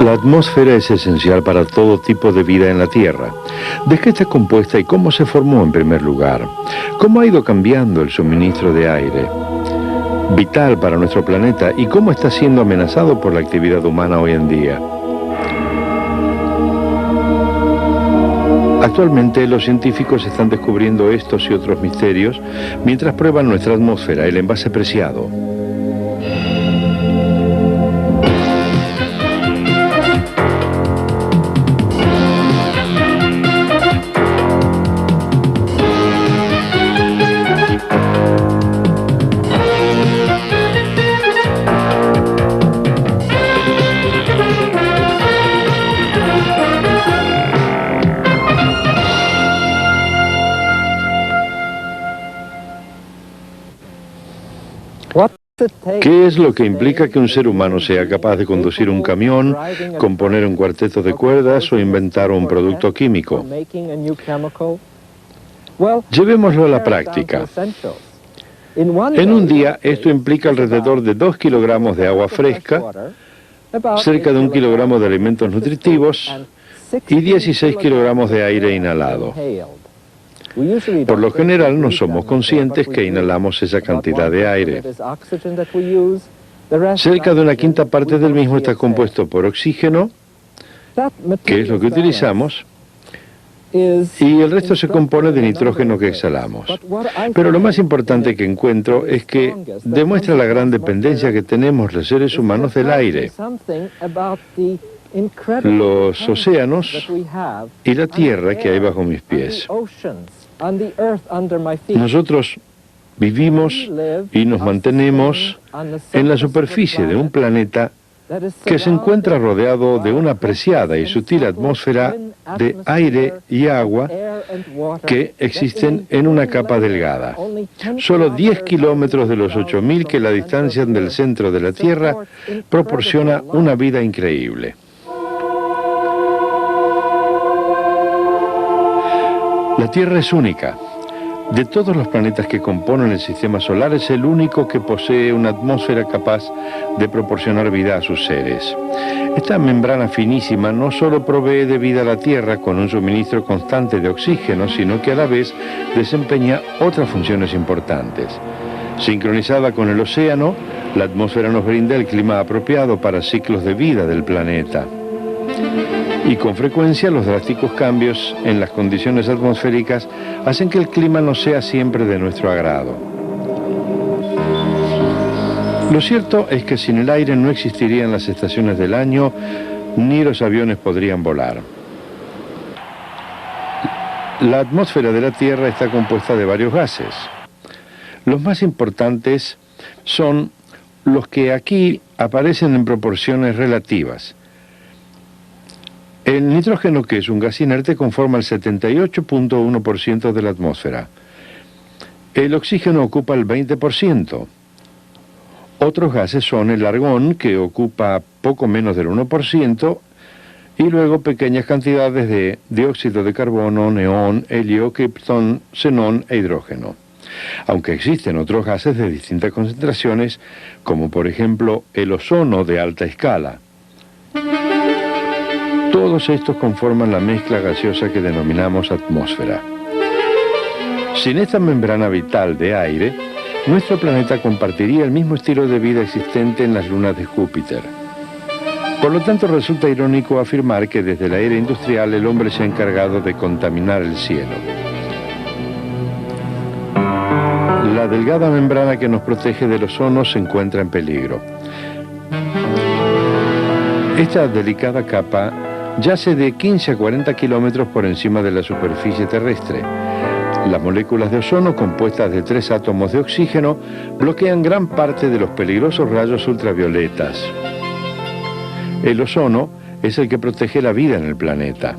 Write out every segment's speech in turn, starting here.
La atmósfera es esencial para todo tipo de vida en la Tierra. ¿De qué está compuesta y cómo se formó en primer lugar? ¿Cómo ha ido cambiando el suministro de aire? Vital para nuestro planeta y cómo está siendo amenazado por la actividad humana hoy en día. Actualmente los científicos están descubriendo estos y otros misterios mientras prueban nuestra atmósfera, el envase preciado. ¿Qué es lo que implica que un ser humano sea capaz de conducir un camión, componer un cuarteto de cuerdas o inventar un producto químico? Llevémoslo a la práctica. En un día, esto implica alrededor de 2 kilogramos de agua fresca, cerca de 1 kilogramo de alimentos nutritivos y 16 kilogramos de aire inhalado. Por lo general no somos conscientes que inhalamos esa cantidad de aire. Cerca de 1/5 parte del mismo está compuesto por oxígeno, que es lo que utilizamos, y el resto se compone de nitrógeno que exhalamos. Pero lo más importante que encuentro es que demuestra la gran dependencia que tenemos los seres humanos del aire. Los océanos y la tierra que hay bajo mis pies. Nosotros vivimos y nos mantenemos en la superficie de un planeta que se encuentra rodeado de una preciada y sutil atmósfera de aire y agua que existen en una capa delgada. Solo 10 kilómetros de los 8.000 que la distancian del centro de la Tierra proporciona una vida increíble. La Tierra es única. De todos los planetas que componen el sistema solar, es el único que posee una atmósfera capaz de proporcionar vida a sus seres. Esta membrana finísima no solo provee de vida a la Tierra con un suministro constante de oxígeno, sino que a la vez desempeña otras funciones importantes. Sincronizada con el océano, la atmósfera nos brinda el clima apropiado para ciclos de vida del planeta. Y con frecuencia los drásticos cambios en las condiciones atmosféricas hacen que el clima no sea siempre de nuestro agrado. Lo cierto es que sin el aire no existirían las estaciones del año, ni los aviones podrían volar. La atmósfera de la Tierra está compuesta de varios gases. Los más importantes son los que aquí aparecen en proporciones relativas. El nitrógeno, que es un gas inerte, conforma el 78.1% de la atmósfera. El oxígeno ocupa el 20%. Otros gases son el argón, que ocupa poco menos del 1%, y luego pequeñas cantidades de dióxido de carbono, neón, helio, kriptón, xenón e hidrógeno. Aunque existen otros gases de distintas concentraciones, como por ejemplo el ozono de alta escala. Todos estos conforman la mezcla gaseosa que denominamos atmósfera. Sin esta membrana vital de aire, nuestro planeta compartiría el mismo estilo de vida existente en las lunas de Júpiter. Por lo tanto, resulta irónico afirmar que desde la era industrial el hombre se ha encargado de contaminar el cielo. La delgada membrana que nos protege del ozono se encuentra en peligro. Esta delicada capa yace de 15 a 40 kilómetros por encima de la superficie terrestre. Las moléculas de ozono, compuestas de 3 átomos de oxígeno, bloquean gran parte de los peligrosos rayos ultravioletas. El ozono es el que protege la vida en el planeta.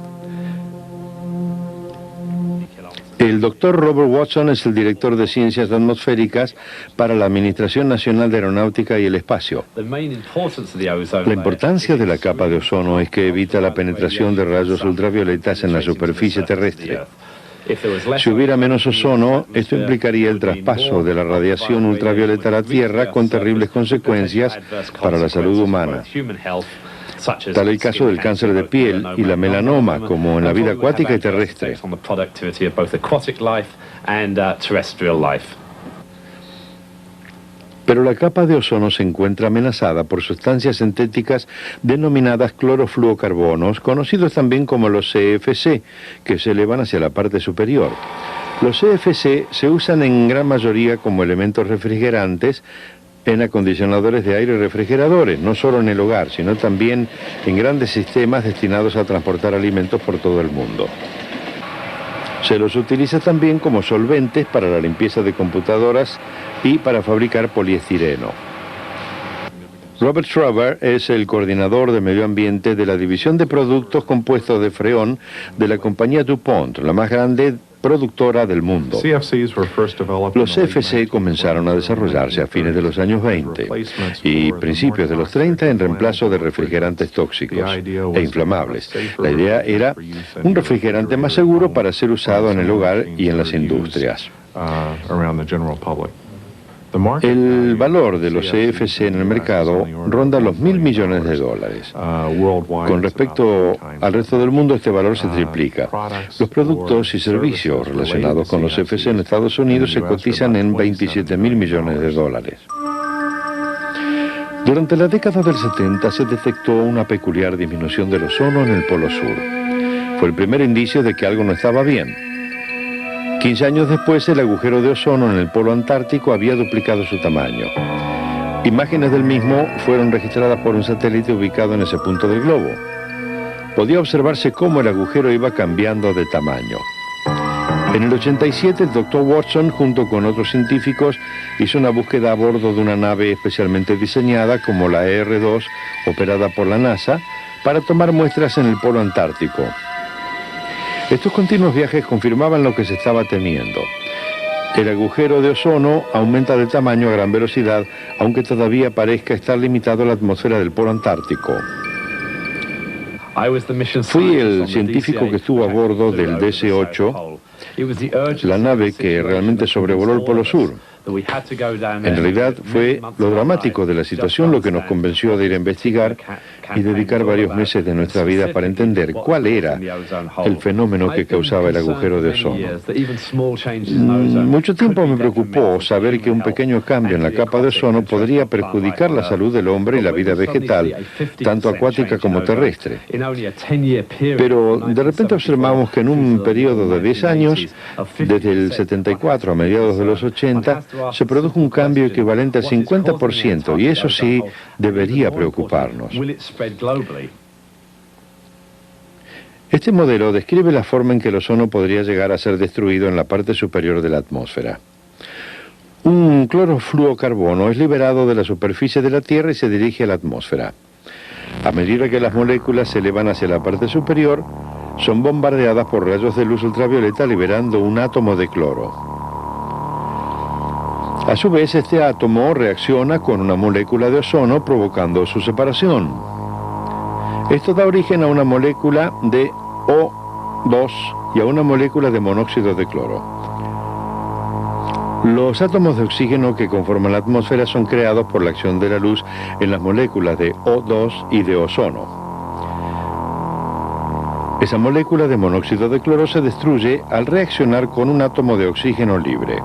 El doctor Robert Watson es el director de Ciencias Atmosféricas para la Administración Nacional de Aeronáutica y el Espacio. La importancia de la capa de ozono es que evita la penetración de rayos ultravioletas en la superficie terrestre. Si hubiera menos ozono, esto implicaría el traspaso de la radiación ultravioleta a la Tierra con terribles consecuencias para la salud humana. tal el caso del cáncer de piel y la melanoma, como en la vida acuática y terrestre. Pero la capa de ozono se encuentra amenazada por sustancias sintéticas denominadas clorofluorocarbonos, conocidos también como los CFC, que se elevan hacia la parte superior. Los CFC se usan en gran mayoría como elementos refrigerantes en acondicionadores de aire y refrigeradores, no solo en el hogar, sino también en grandes sistemas destinados a transportar alimentos por todo el mundo. Se los utiliza también como solventes para la limpieza de computadoras y para fabricar poliestireno. Robert Schroeder es el coordinador de medio ambiente de la división de productos compuestos de freón de la compañía DuPont, la más grande productora del mundo. Los CFC comenzaron a desarrollarse a fines de los años 20 y principios de los 30 en reemplazo de refrigerantes tóxicos e inflamables. La idea era un refrigerante más seguro para ser usado en el hogar y en las industrias. El valor de los CFC en el mercado ronda los $1.000 millones. Con respecto al resto del mundo, este valor se triplica. Los productos y servicios relacionados con los CFC en Estados Unidos se cotizan en $27.000 millones. Durante la década del 70 se detectó una peculiar disminución del ozono en el Polo Sur. Fue el primer indicio de que algo no estaba bien. 15 años después, el agujero de ozono en el polo antártico había duplicado su tamaño. Imágenes del mismo fueron registradas por un satélite ubicado en ese punto del globo. Podía observarse cómo el agujero iba cambiando de tamaño. En el 87, el Dr. Watson, junto con otros científicos, hizo una búsqueda a bordo de una nave especialmente diseñada como la ER-2, operada por la NASA, para tomar muestras en el polo antártico. Estos continuos viajes confirmaban lo que se estaba temiendo. El agujero de ozono aumenta de tamaño a gran velocidad, aunque todavía parezca estar limitado a la atmósfera del polo antártico. Fui el científico que estuvo a bordo del DC-8, la nave que realmente sobrevoló el Polo Sur. En realidad fue lo dramático de la situación lo que nos convenció de ir a investigar y dedicar varios meses de nuestra vida para entender cuál era el fenómeno que causaba el agujero de ozono. Mucho tiempo me preocupó saber que un pequeño cambio en la capa de ozono podría perjudicar la salud del hombre y la vida vegetal, tanto acuática como terrestre. Pero de repente observamos que en un periodo de 10 años, desde el 74 a mediados de los 80, se produjo un cambio equivalente al 50%, y eso sí debería preocuparnos. Este modelo describe la forma en que el ozono podría llegar a ser destruido en la parte superior de la atmósfera. Un clorofluorocarbono es liberado de la superficie de la Tierra y se dirige a la atmósfera. A medida que las moléculas se elevan hacia la parte superior, son bombardeadas por rayos de luz ultravioleta liberando un átomo de cloro. A su vez, este átomo reacciona con una molécula de ozono provocando su separación. Esto da origen a una molécula de O2 y a una molécula de monóxido de cloro. Los átomos de oxígeno que conforman la atmósfera son creados por la acción de la luz en las moléculas de O2 y de ozono. Esa molécula de monóxido de cloro se destruye al reaccionar con un átomo de oxígeno libre.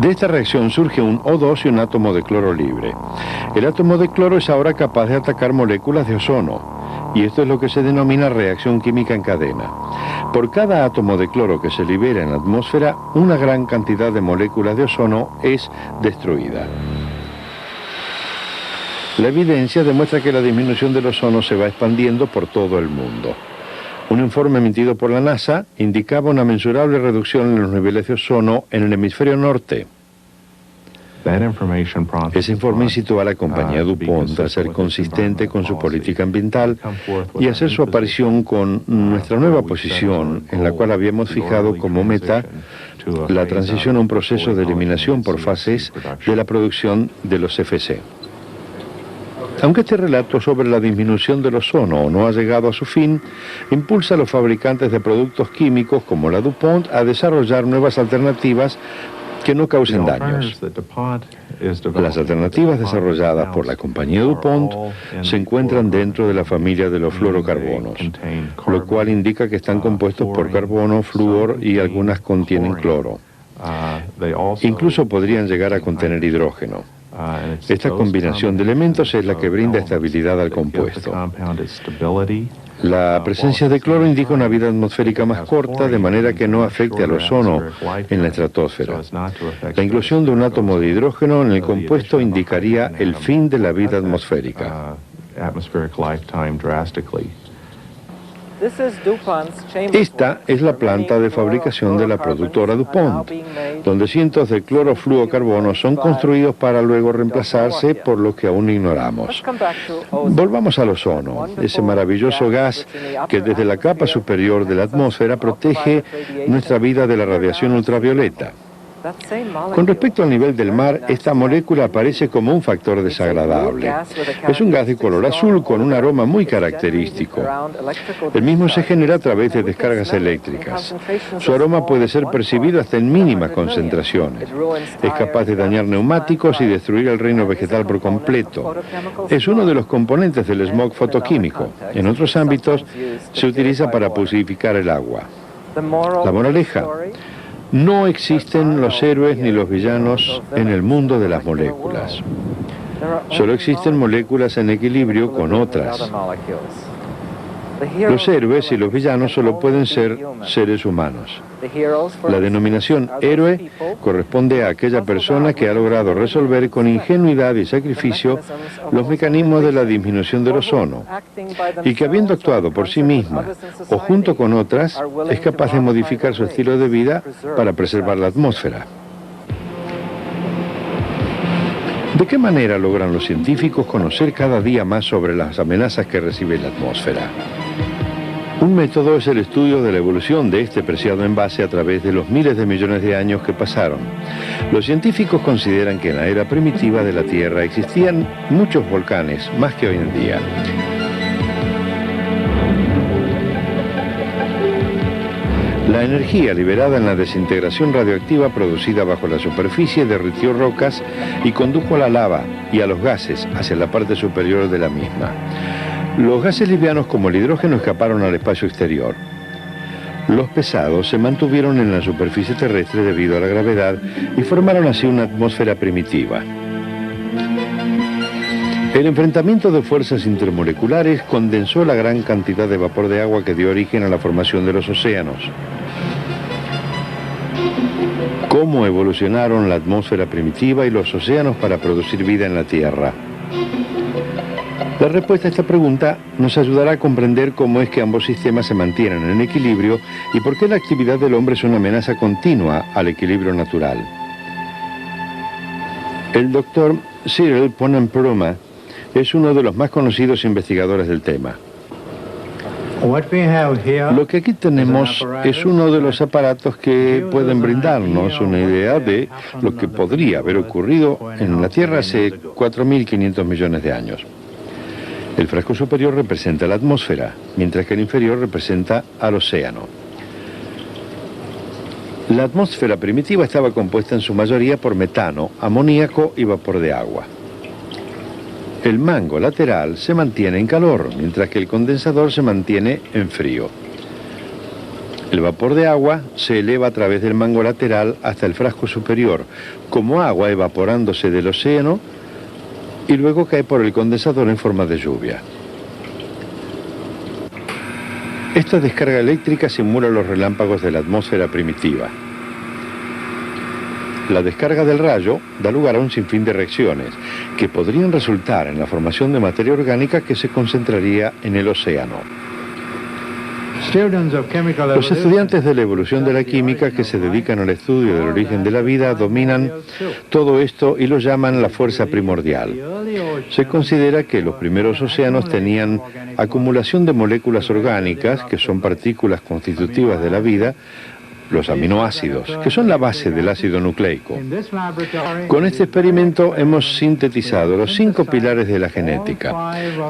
De esta reacción surge un O2 y un átomo de cloro libre. El átomo de cloro es ahora capaz de atacar moléculas de ozono, y esto es lo que se denomina reacción química en cadena. Por cada átomo de cloro que se libera en la atmósfera, una gran cantidad de moléculas de ozono es destruida. La evidencia demuestra que la disminución del ozono se va expandiendo por todo el mundo. Un informe emitido por la NASA indicaba una mensurable reducción en los niveles de ozono en el hemisferio norte. Ese informe incitó a la compañía DuPont a ser consistente con su política ambiental y a hacer su aparición con nuestra nueva posición, en la cual habíamos fijado como meta la transición a un proceso de eliminación por fases de la producción de los CFC. Aunque este relato sobre la disminución del ozono no ha llegado a su fin, impulsa a los fabricantes de productos químicos como la DuPont a desarrollar nuevas alternativas que no causen daños. Las alternativas desarrolladas por la compañía DuPont se encuentran dentro de la familia de los fluorocarbonos, lo cual indica que están compuestos por carbono, flúor y algunas contienen cloro. Incluso podrían llegar a contener hidrógeno. Esta combinación de elementos es la que brinda estabilidad al compuesto. La presencia de cloro indica una vida atmosférica más corta, de manera que no afecte al ozono en la estratosfera. La inclusión de un átomo de hidrógeno en el compuesto indicaría el fin de la vida atmosférica. Esta es la planta de fabricación de la productora DuPont, donde cientos de clorofluorocarbonos son construidos para luego reemplazarse por lo que aún ignoramos. Volvamos al ozono, ese maravilloso gas que desde la capa superior de la atmósfera protege nuestra vida de la radiación ultravioleta. Con respecto al nivel del mar, esta molécula aparece como un factor desagradable. Es un gas de color azul con un aroma muy característico. El mismo se genera a través de descargas eléctricas. Su aroma puede ser percibido hasta en mínimas concentraciones. Es capaz de dañar neumáticos y destruir el reino vegetal por completo. Es uno de los componentes del smog fotoquímico. En otros ámbitos se utiliza para purificar el agua. La moraleja: no existen los héroes ni los villanos en el mundo de las moléculas. Solo existen moléculas en equilibrio con otras. Los héroes y los villanos solo pueden ser seres humanos. La denominación héroe corresponde a aquella persona que ha logrado resolver con ingenuidad y sacrificio los mecanismos de la disminución del ozono y que, habiendo actuado por sí misma o junto con otras, es capaz de modificar su estilo de vida para preservar la atmósfera. ¿De qué manera logran los científicos conocer cada día más sobre las amenazas que recibe la atmósfera? Un método es el estudio de la evolución de este preciado envase a través de los miles de millones de años que pasaron. Los científicos consideran que en la era primitiva de la Tierra existían muchos volcanes, más que hoy en día. La energía liberada en la desintegración radioactiva producida bajo la superficie derritió rocas y condujo a la lava y a los gases hacia la parte superior de la misma. Los gases livianos como el hidrógeno escaparon al espacio exterior. Los pesados se mantuvieron en la superficie terrestre debido a la gravedad y formaron así una atmósfera primitiva. El enfrentamiento de fuerzas intermoleculares condensó la gran cantidad de vapor de agua que dio origen a la formación de los océanos. ¿Cómo evolucionaron la atmósfera primitiva y los océanos para producir vida en la Tierra? La respuesta a esta pregunta nos ayudará a comprender cómo es que ambos sistemas se mantienen en equilibrio y por qué la actividad del hombre es una amenaza continua al equilibrio natural. El doctor Cyril Ponen-Puruma es uno de los más conocidos investigadores del tema. Lo que aquí tenemos es uno de los aparatos que pueden brindarnos una idea de lo que podría haber ocurrido en la Tierra hace 4.500 millones de años. El frasco superior representa la atmósfera, mientras que el inferior representa al océano. La atmósfera primitiva estaba compuesta en su mayoría por metano, amoníaco y vapor de agua. El mango lateral se mantiene en calor, mientras que el condensador se mantiene en frío. El vapor de agua se eleva a través del mango lateral hasta el frasco superior, como agua evaporándose del océano, y luego cae por el condensador en forma de lluvia. Esta descarga eléctrica simula los relámpagos de la atmósfera primitiva. La descarga del rayo da lugar a un sinfín de reacciones que podrían resultar en la formación de materia orgánica que se concentraría en el océano. Los estudiantes de la evolución de la química que se dedican al estudio del origen de la vida dominan todo esto y lo llaman la fuerza primordial. Se considera que los primeros océanos tenían acumulación de moléculas orgánicas, que son partículas constitutivas de la vida, los aminoácidos, que son la base del ácido nucleico. Con este experimento hemos sintetizado los 5 pilares de la genética.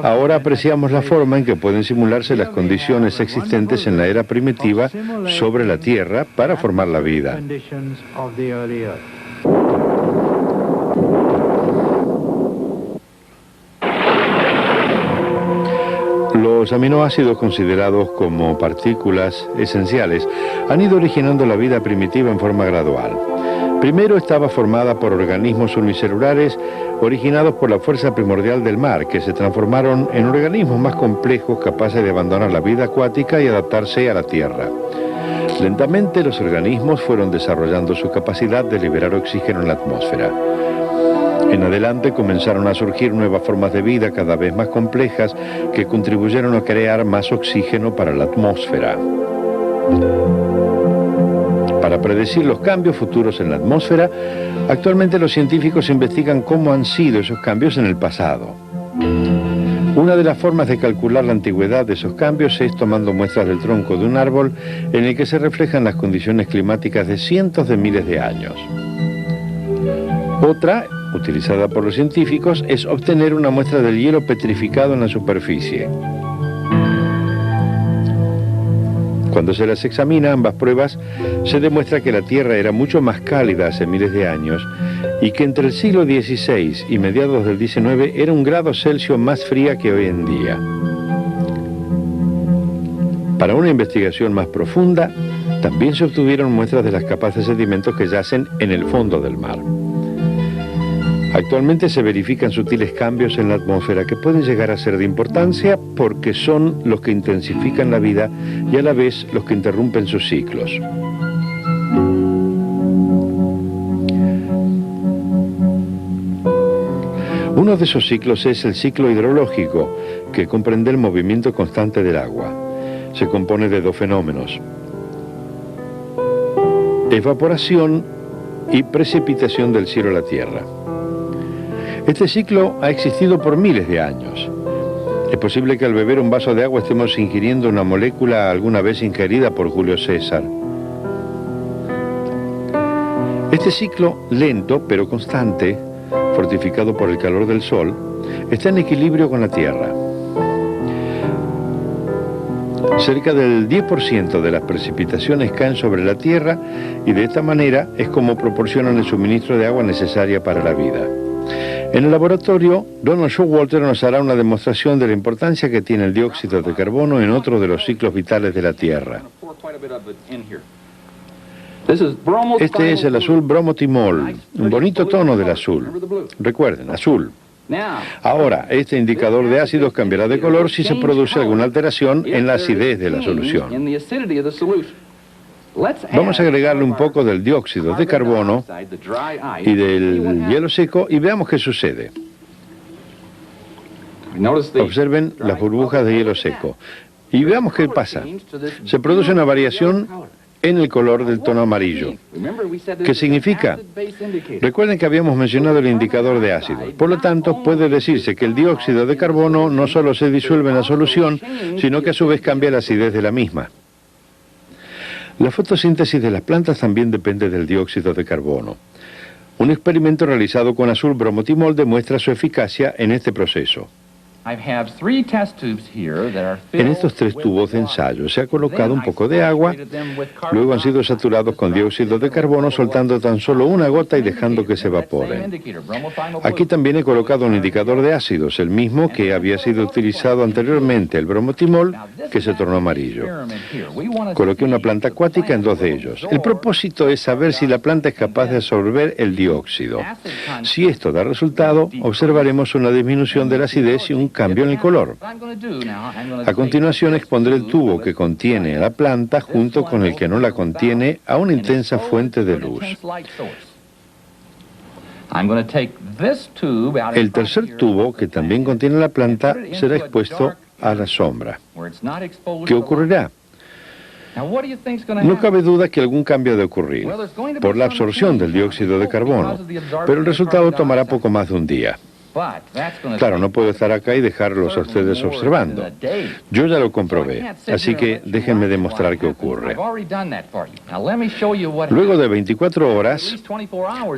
Ahora apreciamos la forma en que pueden simularse las condiciones existentes en la era primitiva sobre la Tierra para formar la vida. Los aminoácidos, considerados como partículas esenciales, han ido originando la vida primitiva en forma gradual. Primero estaba formada por organismos unicelulares originados por la fuerza primordial del mar, que se transformaron en organismos más complejos capaces de abandonar la vida acuática y adaptarse a la tierra. Lentamente los organismos fueron desarrollando su capacidad de liberar oxígeno en la atmósfera. En adelante comenzaron a surgir nuevas formas de vida cada vez más complejas que contribuyeron a crear más oxígeno para la atmósfera. Para predecir los cambios futuros en la atmósfera, actualmente los científicos investigan cómo han sido esos cambios en el pasado. Una de las formas de calcular la antigüedad de esos cambios es tomando muestras del tronco de un árbol en el que se reflejan las condiciones climáticas de cientos de miles de años. Otra, utilizada por los científicos, es obtener una muestra del hielo petrificado en la superficie. Cuando se las examina ambas pruebas, se demuestra que la Tierra era mucho más cálida hace miles de años y que entre el siglo XVI y mediados del XIX era 1 grado Celsius más fría que hoy en día. Para una investigación más profunda, también se obtuvieron muestras de las capas de sedimentos que yacen en el fondo del mar. Actualmente se verifican sutiles cambios en la atmósfera que pueden llegar a ser de importancia porque son los que intensifican la vida y a la vez los que interrumpen sus ciclos. Uno de esos ciclos es el ciclo hidrológico, que comprende el movimiento constante del agua. Se compone de 2 fenómenos: evaporación y precipitación del cielo a la tierra. Este ciclo ha existido por miles de años. Es posible que al beber un vaso de agua estemos ingiriendo una molécula alguna vez ingerida por Julio César. Este ciclo lento pero constante, fortificado por el calor del sol, está en equilibrio con la Tierra. Cerca del 10% de las precipitaciones caen sobre la Tierra y de esta manera es como proporcionan el suministro de agua necesaria para la vida. En el laboratorio, Donald Showalter nos hará una demostración de la importancia que tiene el dióxido de carbono en otro de los ciclos vitales de la Tierra. Este es el azul bromotimol, un bonito tono del azul. Recuerden, azul. Ahora, este indicador de ácidos cambiará de color si se produce alguna alteración en la acidez de la solución. Vamos a agregarle un poco del dióxido de carbono y del hielo seco y veamos qué sucede. Observen las burbujas de hielo seco y veamos qué pasa. Se produce una variación en el color del tono amarillo. ¿Qué significa? Recuerden que habíamos mencionado el indicador de ácido. Por lo tanto, puede decirse que el dióxido de carbono no solo se disuelve en la solución, sino que a su vez cambia la acidez de la misma. La fotosíntesis de las plantas también depende del dióxido de carbono. Un experimento realizado con azul bromotimol demuestra su eficacia en este proceso. En estos 3 tubos de ensayo se ha colocado un poco de agua, luego han sido saturados con dióxido de carbono soltando tan solo una gota y dejando que se evaporen. Aquí también he colocado un indicador de ácidos, el mismo que había sido utilizado anteriormente, el bromotimol, que se tornó amarillo. Coloqué una planta acuática en 2 de ellos. El propósito es saber si la planta es capaz de absorber el dióxido. Si esto da resultado, observaremos una disminución de la acidez y un cambio en el color. A continuación expondré el tubo que contiene a la planta junto con el que no la contiene a una intensa fuente de luz. El tercer tubo, que también contiene la planta, será expuesto a la sombra. ¿Qué ocurrirá? No cabe duda que algún cambio ha de ocurrir por la absorción del dióxido de carbono, pero el resultado tomará poco más de un día. Claro, no puedo estar acá y dejarlos a ustedes observando. Yo ya lo comprobé, así que déjenme demostrar qué ocurre. Luego de 24 horas,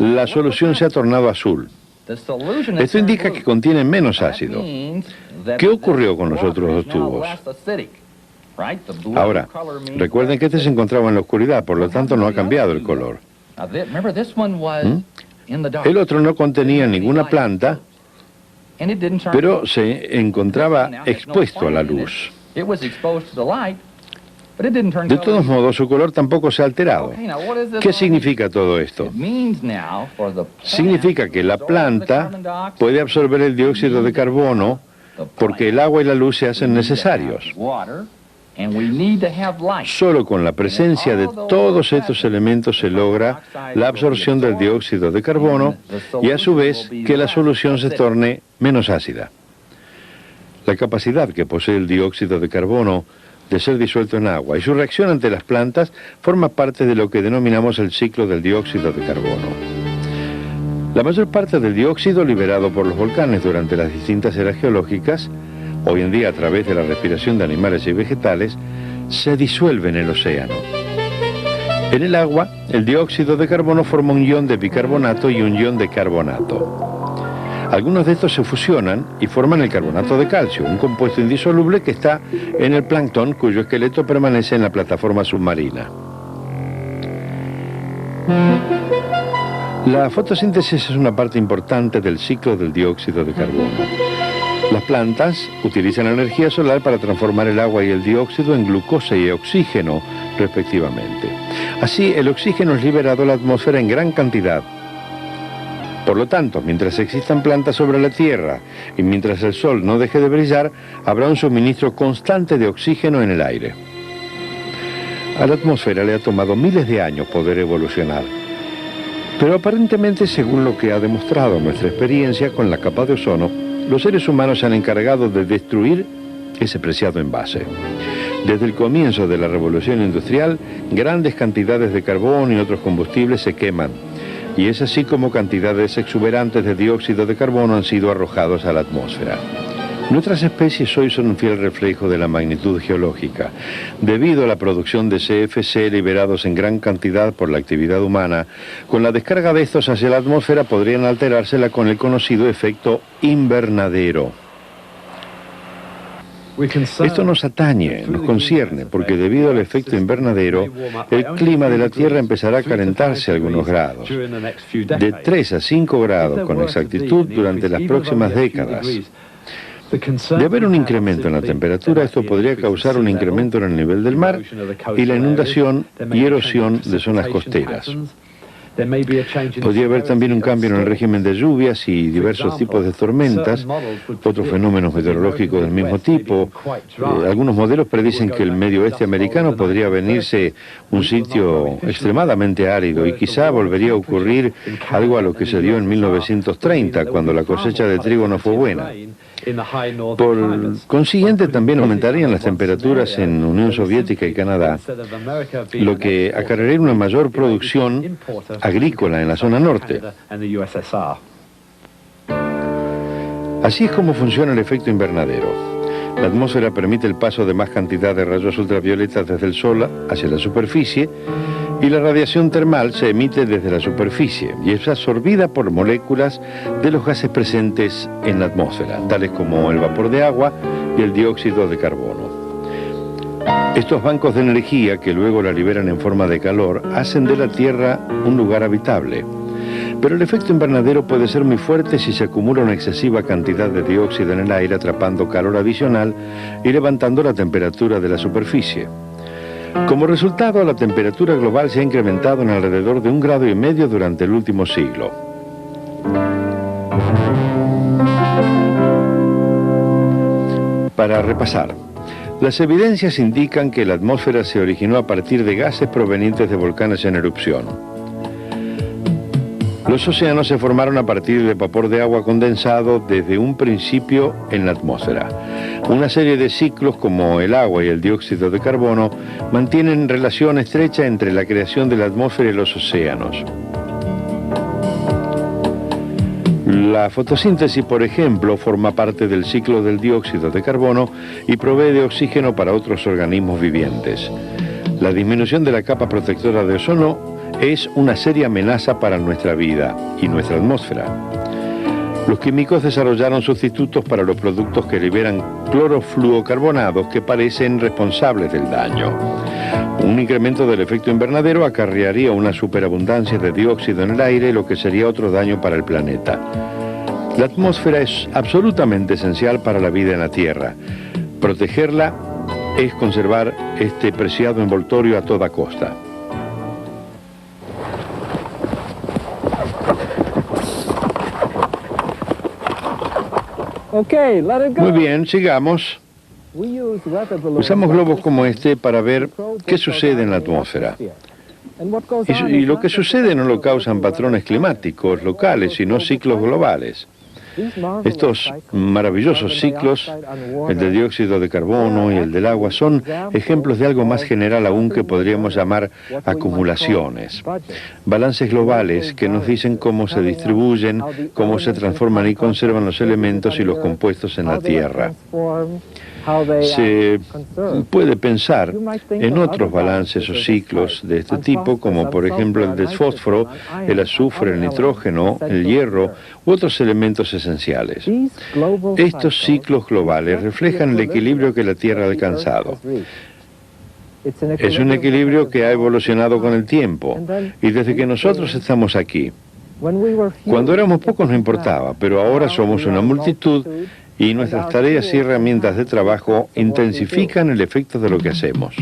la solución se ha tornado azul. Esto indica que contiene menos ácido. ¿Qué ocurrió con los otros 2 tubos? Ahora, recuerden que este se encontraba en la oscuridad, por lo tanto no ha cambiado el color. El otro no contenía ninguna planta, pero se encontraba expuesto a la luz. De todos modos, su color tampoco se ha alterado. ¿Qué significa todo esto? Significa que la planta puede absorber el dióxido de carbono porque el agua y la luz se hacen necesarios. Solo con la presencia de todos estos elementos se logra la absorción del dióxido de carbono y a su vez que la solución se torne menos ácida. La capacidad que posee el dióxido de carbono de ser disuelto en agua y su reacción ante las plantas forma parte de lo que denominamos el ciclo del dióxido de carbono. La mayor parte del dióxido liberado por los volcanes durante las distintas eras geológicas, hoy en día a través de la respiración de animales y vegetales, se disuelve en el océano. En el agua, el dióxido de carbono forma un ion de bicarbonato y un ion de carbonato. Algunos de estos se fusionan y forman el carbonato de calcio, un compuesto indisoluble que está en el plancton cuyo esqueleto permanece en la plataforma submarina. La fotosíntesis es una parte importante del ciclo del dióxido de carbono. Las plantas utilizan energía solar para transformar el agua y el dióxido en glucosa y oxígeno, respectivamente. Así, el oxígeno es liberado a la atmósfera en gran cantidad. Por lo tanto, mientras existan plantas sobre la Tierra y mientras el Sol no deje de brillar, habrá un suministro constante de oxígeno en el aire. A la atmósfera le ha tomado miles de años poder evolucionar. Pero aparentemente, según lo que ha demostrado nuestra experiencia con la capa de ozono, los seres humanos se han encargado de destruir ese preciado envase. Desde el comienzo de la revolución industrial, grandes cantidades de carbón y otros combustibles se queman. Y es así como cantidades exuberantes de dióxido de carbono han sido arrojados a la atmósfera. Nuestras especies hoy son un fiel reflejo de la magnitud geológica. Debido a la producción de CFC liberados en gran cantidad por la actividad humana, con la descarga de estos hacia la atmósfera podrían alterársela con el conocido efecto invernadero. Esto nos atañe, nos concierne, porque debido al efecto invernadero, el clima de la Tierra empezará a calentarse algunos grados, de 3 a 5 grados con exactitud durante las próximas décadas. De haber un incremento en la temperatura, esto podría causar un incremento en el nivel del mar y la inundación y erosión de zonas costeras. Podría haber también un cambio en el régimen de lluvias y diversos tipos de tormentas, otros fenómenos meteorológicos del mismo tipo. Algunos modelos predicen que el medio oeste americano podría venirse un sitio extremadamente árido y quizá volvería a ocurrir algo a lo que se dio en 1930, cuando la cosecha de trigo no fue buena. Por consiguiente, también aumentarían las temperaturas en Unión Soviética y Canadá, lo que acarrearía una mayor producción agrícola en la zona norte. Así es como funciona el efecto invernadero. La atmósfera permite el paso de más cantidad de rayos ultravioletas desde el Sol hacia la superficie, y la radiación termal se emite desde la superficie y es absorbida por moléculas de los gases presentes en la atmósfera, tales como el vapor de agua y el dióxido de carbono. Estos bancos de energía, que luego la liberan en forma de calor, hacen de la Tierra un lugar habitable. Pero el efecto invernadero puede ser muy fuerte si se acumula una excesiva cantidad de dióxido en el aire, atrapando calor adicional y levantando la temperatura de la superficie. Como resultado, la temperatura global se ha incrementado en alrededor de 1,5 grados durante el último siglo. Para repasar, las evidencias indican que la atmósfera se originó a partir de gases provenientes de volcanes en erupción. Los océanos se formaron a partir de vapor de agua condensado desde un principio en la atmósfera. Una serie de ciclos como el agua y el dióxido de carbono mantienen relación estrecha entre la creación de la atmósfera y los océanos. La fotosíntesis, por ejemplo, forma parte del ciclo del dióxido de carbono y provee de oxígeno para otros organismos vivientes. La disminución de la capa protectora de ozono es una seria amenaza para nuestra vida y nuestra atmósfera. Los químicos desarrollaron sustitutos para los productos que liberan clorofluorocarbonados que parecen responsables del daño. Un incremento del efecto invernadero acarrearía una superabundancia de dióxido en el aire, lo que sería otro daño para el planeta. La atmósfera es absolutamente esencial para la vida en la Tierra. Protegerla es conservar este preciado envoltorio a toda costa. Muy bien, sigamos. Usamos globos como este para ver qué sucede en la atmósfera. Y lo que sucede no lo causan patrones climáticos locales, sino ciclos globales. Estos maravillosos ciclos, el del dióxido de carbono y el del agua, son ejemplos de algo más general aún que podríamos llamar acumulaciones. Balances globales que nos dicen cómo se distribuyen, cómo se transforman y conservan los elementos y los compuestos en la Tierra. Se puede pensar en otros balances o ciclos de este tipo, como por ejemplo el del fósforo, el azufre, el nitrógeno, el hierro u otros elementos esenciales. Estos ciclos globales reflejan el equilibrio que la Tierra ha alcanzado. Es un equilibrio que ha evolucionado con el tiempo y desde que nosotros estamos aquí. Cuando éramos pocos no importaba, pero ahora somos una multitud y nuestras tareas y herramientas de trabajo intensifican el efecto de lo que hacemos.